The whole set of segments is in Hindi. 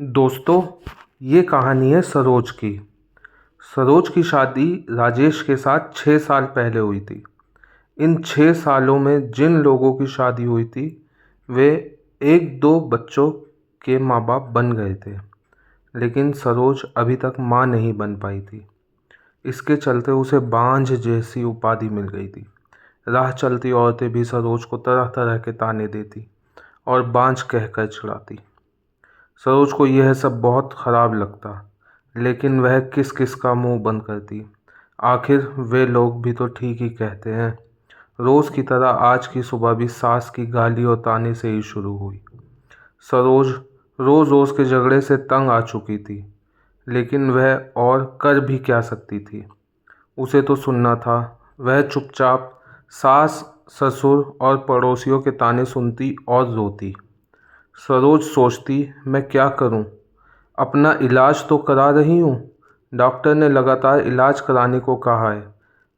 दोस्तों, ये कहानी है सरोज की। सरोज की शादी राजेश के साथ 6 साल पहले हुई थी। इन 6 सालों में जिन लोगों की शादी हुई थी वे एक दो बच्चों के माँ बाप बन गए थे, लेकिन सरोज अभी तक माँ नहीं बन पाई थी। इसके चलते उसे बांझ जैसी उपाधि मिल गई थी। राह चलती औरतें भी सरोज को तरह तरह के ताने देती और बांझ कहकर चिढ़ाती। सरोज को यह सब बहुत खराब लगता, लेकिन वह किस किस का मुंह बंद करती। आखिर वे लोग भी तो ठीक ही कहते हैं। रोज की तरह आज की सुबह भी सास की गाली और ताने से ही शुरू हुई। सरोज रोज रोज के झगड़े से तंग आ चुकी थी, लेकिन वह और कर भी क्या सकती थी। उसे तो सुनना था। वह चुपचाप सास, ससुर और पड़ोसियों के ताने सुनती और रोती। सरोज सोचती, मैं क्या करूं? अपना इलाज तो करा रही हूं। डॉक्टर ने लगातार इलाज कराने को कहा है,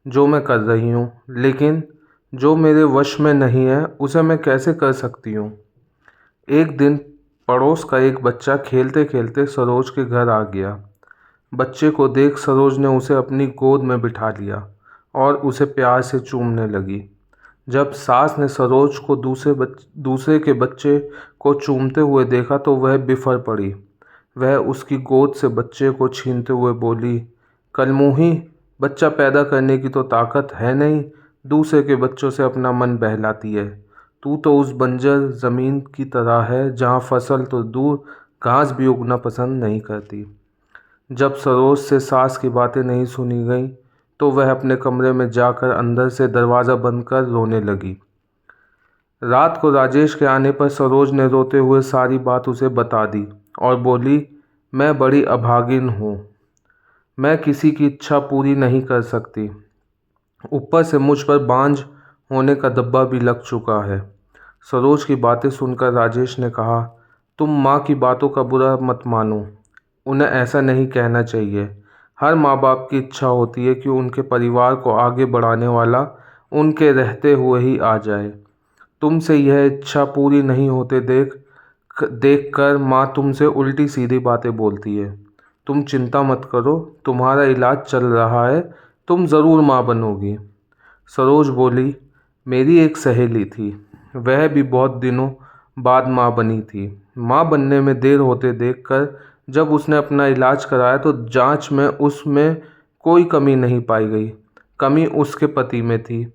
जो मैं कर रही हूं, लेकिन जो मेरे वश में नहीं है उसे मैं कैसे कर सकती हूं। एक दिन पड़ोस का एक बच्चा खेलते खेलते सरोज के घर आ गया। बच्चे को देख सरोज ने उसे अपनी गोद में बिठा लिया और उसे प्यार से चूमने लगी। जब सास ने सरोज को दूसरे के बच्चे को चूमते हुए देखा तो वह बिफर पड़ी। वह उसकी गोद से बच्चे को छीनते हुए बोली, कलमुही, बच्चा पैदा करने की तो ताकत है नहीं, दूसरे के बच्चों से अपना मन बहलाती है। तू तो उस बंजर ज़मीन की तरह है जहाँ फसल तो दूर घास भी उगना पसंद नहीं करती। जब सरोज से सास की बातें नहीं सुनी गईं तो वह अपने कमरे में जाकर अंदर से दरवाज़ा बंद कर रोने लगी। रात को राजेश के आने पर सरोज ने रोते हुए सारी बात उसे बता दी और बोली, मैं बड़ी अभागिन हूँ। मैं किसी की इच्छा पूरी नहीं कर सकती। ऊपर से मुझ पर बांझ होने का दब्बा भी लग चुका है। सरोज की बातें सुनकर राजेश ने कहा, तुम माँ की बातों का बुरा मत मानो। उन्हें ऐसा नहीं कहना चाहिए। हर माँ बाप की इच्छा होती है कि उनके परिवार को आगे बढ़ाने वाला उनके रहते हुए ही आ जाए। तुमसे यह इच्छा पूरी नहीं होते देख कर माँ तुमसे उल्टी सीधी बातें बोलती है। तुम चिंता मत करो, तुम्हारा इलाज चल रहा है, तुम ज़रूर माँ बनोगी। सरोज बोली, मेरी एक सहेली थी, वह भी बहुत दिनों बाद माँ बनी थी। माँ बनने में देर होते देखकर जब उसने अपना इलाज कराया तो जांच में उसमें कोई कमी नहीं पाई गई। कमी उसके पति में थी।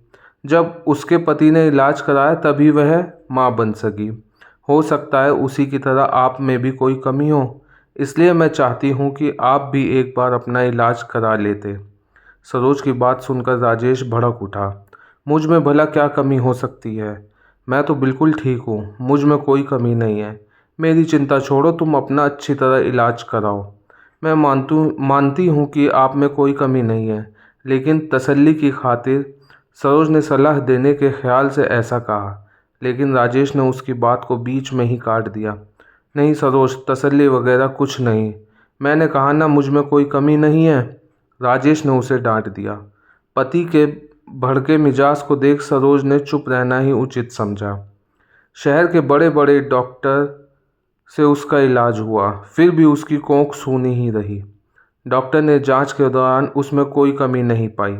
जब उसके पति ने इलाज कराया तभी वह माँ बन सकी। हो सकता है उसी की तरह आप में भी कोई कमी हो, इसलिए मैं चाहती हूँ कि आप भी एक बार अपना इलाज करा लेते। सरोज की बात सुनकर राजेश भड़क उठा। मुझ में भला क्या कमी हो सकती है? मैं तो बिल्कुल ठीक हूँ, मुझ में कोई कमी नहीं है। मेरी चिंता छोड़ो, तुम अपना अच्छी तरह इलाज कराओ। मैं मानती हूँ कि आप में कोई कमी नहीं है, लेकिन तसल्ली की खातिर सरोज ने सलाह देने के ख्याल से ऐसा कहा, लेकिन राजेश ने उसकी बात को बीच में ही काट दिया। नहीं सरोज, तसल्ली वगैरह कुछ नहीं। मैंने कहा ना, मुझ में कोई कमी नहीं है। राजेश ने उसे डांट दिया। पति के भड़के मिजाज को देख सरोज ने चुप रहना ही उचित समझा। शहर के बड़े बड़े डॉक्टर से उसका इलाज हुआ, फिर भी उसकी कोख सूनी ही रही। डॉक्टर ने जांच के दौरान उसमें कोई कमी नहीं पाई।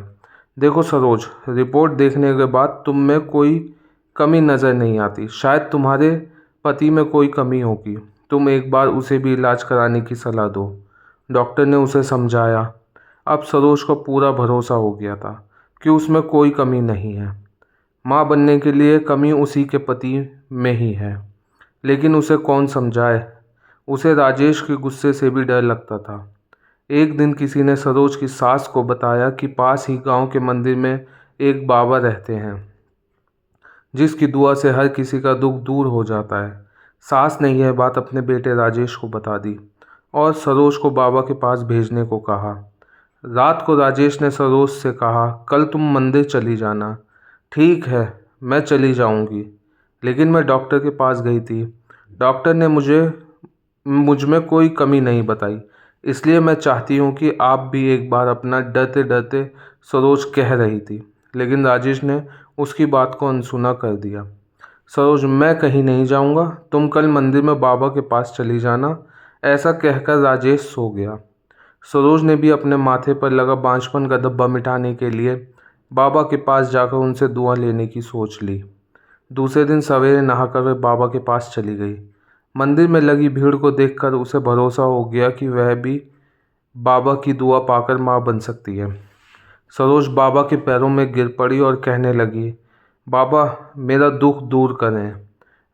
देखो सरोज, रिपोर्ट देखने के बाद तुम में कोई कमी नज़र नहीं आती। शायद तुम्हारे पति में कोई कमी होगी। तुम एक बार उसे भी इलाज कराने की सलाह दो। डॉक्टर ने उसे समझाया। अब सरोज को पूरा भरोसा हो गया था कि उसमें कोई कमी नहीं है। माँ बनने के लिए कमी उसी के पति में ही है, लेकिन उसे कौन समझाए। उसे राजेश के गुस्से से भी डर लगता था। एक दिन किसी ने सरोज की सास को बताया कि पास ही गांव के मंदिर में एक बाबा रहते हैं, जिसकी दुआ से हर किसी का दुख दूर हो जाता है। सास ने यह बात अपने बेटे राजेश को बता दी और सरोज को बाबा के पास भेजने को कहा। रात को राजेश ने सरोज से कहा, कल तुम मंदिर चली जाना। ठीक है, मैं चली जाऊंगी, लेकिन मैं डॉक्टर के पास गई थी। डॉक्टर ने मुझ में कोई कमी नहीं बताई, इसलिए मैं चाहती हूँ कि आप भी एक बार अपना डरते डरते सरोज कह रही थी, लेकिन राजेश ने उसकी बात को अनसुना कर दिया। सरोज, मैं कहीं नहीं जाऊँगा, तुम कल मंदिर में बाबा के पास चली जाना। ऐसा कहकर राजेश सो गया। सरोज ने भी अपने माथे पर लगा बांझपन का धब्बा मिटाने के लिए बाबा के पास जाकर उनसे दुआ लेने की सोच ली। दूसरे दिन सवेरे नहाकर वह बाबा के पास चली गई। मंदिर में लगी भीड़ को देखकर उसे भरोसा हो गया कि वह भी बाबा की दुआ पाकर माँ बन सकती है। सरोज बाबा के पैरों में गिर पड़ी और कहने लगी, बाबा मेरा दुख दूर करें।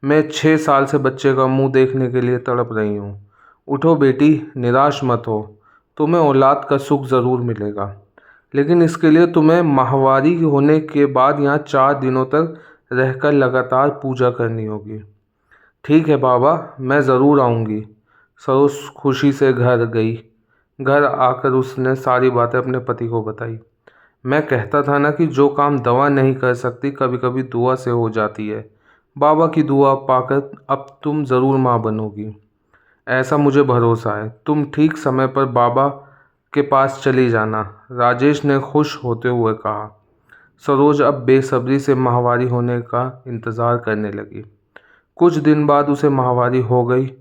मैं 6 साल से बच्चे का मुंह देखने के लिए तड़प रही हूँ। उठो बेटी, निराश मत हो। तुम्हें औलाद का सुख ज़रूर मिलेगा, लेकिन इसके लिए तुम्हें माहवारी होने के बाद यहाँ 4 दिनों तक रहकर लगातार पूजा करनी होगी। ठीक है बाबा, मैं ज़रूर आऊँगी। सरोज खुशी से घर गई। घर आकर उसने सारी बातें अपने पति को बताई। मैं कहता था ना कि जो काम दवा नहीं कर सकती कभी कभी दुआ से हो जाती है। बाबा की दुआ पाकर अब तुम ज़रूर माँ बनोगी, ऐसा मुझे भरोसा है। तुम ठीक समय पर बाबा के पास चली जाना, राजेश ने खुश होते हुए कहा। सरोज अब बेसब्री से माहवारी होने का इंतज़ार करने लगी। कुछ दिन बाद उसे माहवारी हो गई।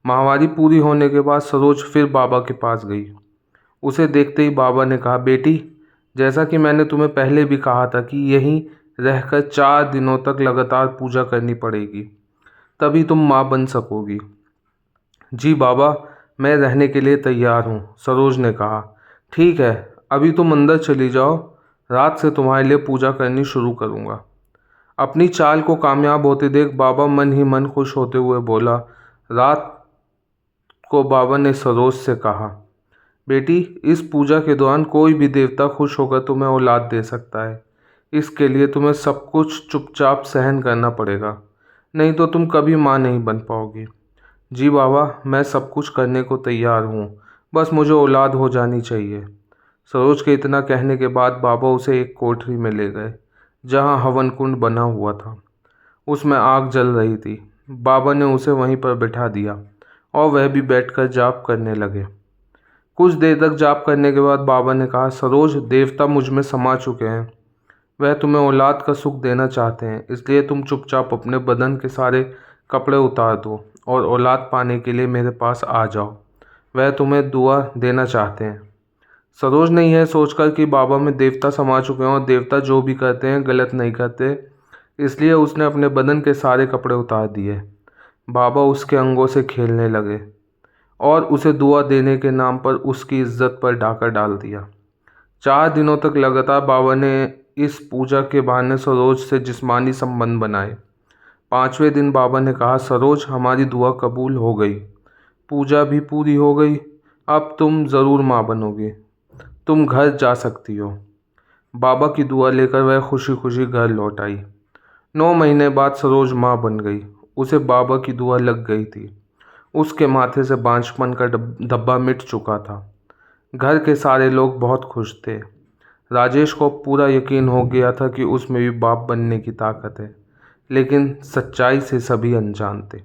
माहवारी पूरी होने के बाद सरोज फिर बाबा के पास गई। उसे देखते ही बाबा ने कहा, बेटी, जैसा कि मैंने तुम्हें पहले भी कहा था कि यहीं रहकर 4 दिनों तक लगातार पूजा करनी पड़ेगी, तभी तुम माँ बन सकोगी। जी बाबा, मैं रहने के लिए तैयार हूँ, सरोज ने कहा। ठीक है, अभी तुम अंदर चली जाओ, रात से तुम्हारे लिए पूजा करनी शुरू करूँगा। अपनी चाल को कामयाब होते देख बाबा मन ही मन खुश होते हुए बोला। रात को बाबा ने सरोज से कहा, बेटी, इस पूजा के दौरान कोई भी देवता खुश होकर तुम्हें औलाद दे सकता है। इसके लिए तुम्हें सब कुछ चुपचाप सहन करना पड़ेगा, नहीं तो तुम कभी माँ नहीं बन पाओगी। जी बाबा, मैं सब कुछ करने को तैयार हूँ, बस मुझे औलाद हो जानी चाहिए। सरोज के इतना कहने के बाद बाबा उसे एक कोठरी में ले गए, जहाँ हवन कुंड बना हुआ था। उसमें आग जल रही थी। बाबा ने उसे वहीं पर बिठा दिया और वह भी बैठकर जाप करने लगे। कुछ देर तक जाप करने के बाद बाबा ने कहा, सरोज, देवता मुझ में समा चुके हैं। वह तुम्हें औलाद का सुख देना चाहते हैं, इसलिए तुम चुपचाप अपने बदन के सारे कपड़े उतार दो और औलाद पाने के लिए मेरे पास आ जाओ। वह तुम्हें दुआ देना चाहते हैं। सरोज ने यह सोचकर कि बाबा में देवता समा चुके हैं और देवता जो भी करते हैं गलत नहीं करते, इसलिए उसने अपने बदन के सारे कपड़े उतार दिए। बाबा उसके अंगों से खेलने लगे और उसे दुआ देने के नाम पर उसकी इज्जत पर डाका डाल दिया। 4 दिनों तक लगातार बाबा ने इस पूजा के बहाने सरोज से जिस्मानी संबंध बनाए। 5वें दिन बाबा ने कहा, सरोज, हमारी दुआ कबूल हो गई, पूजा भी पूरी हो गई, अब तुम ज़रूर माँ बनोगी, तुम घर जा सकती हो। बाबा की दुआ लेकर वह खुशी खुशी घर लौट आई। 9 महीने बाद सरोज माँ बन गई। उसे बाबा की दुआ लग गई थी। उसके माथे से बांझपन का धब्बा मिट चुका था। घर के सारे लोग बहुत खुश थे। राजेश को पूरा यकीन हो गया था कि उसमें भी बाप बनने की ताकत है, लेकिन सच्चाई से सभी अनजान थे।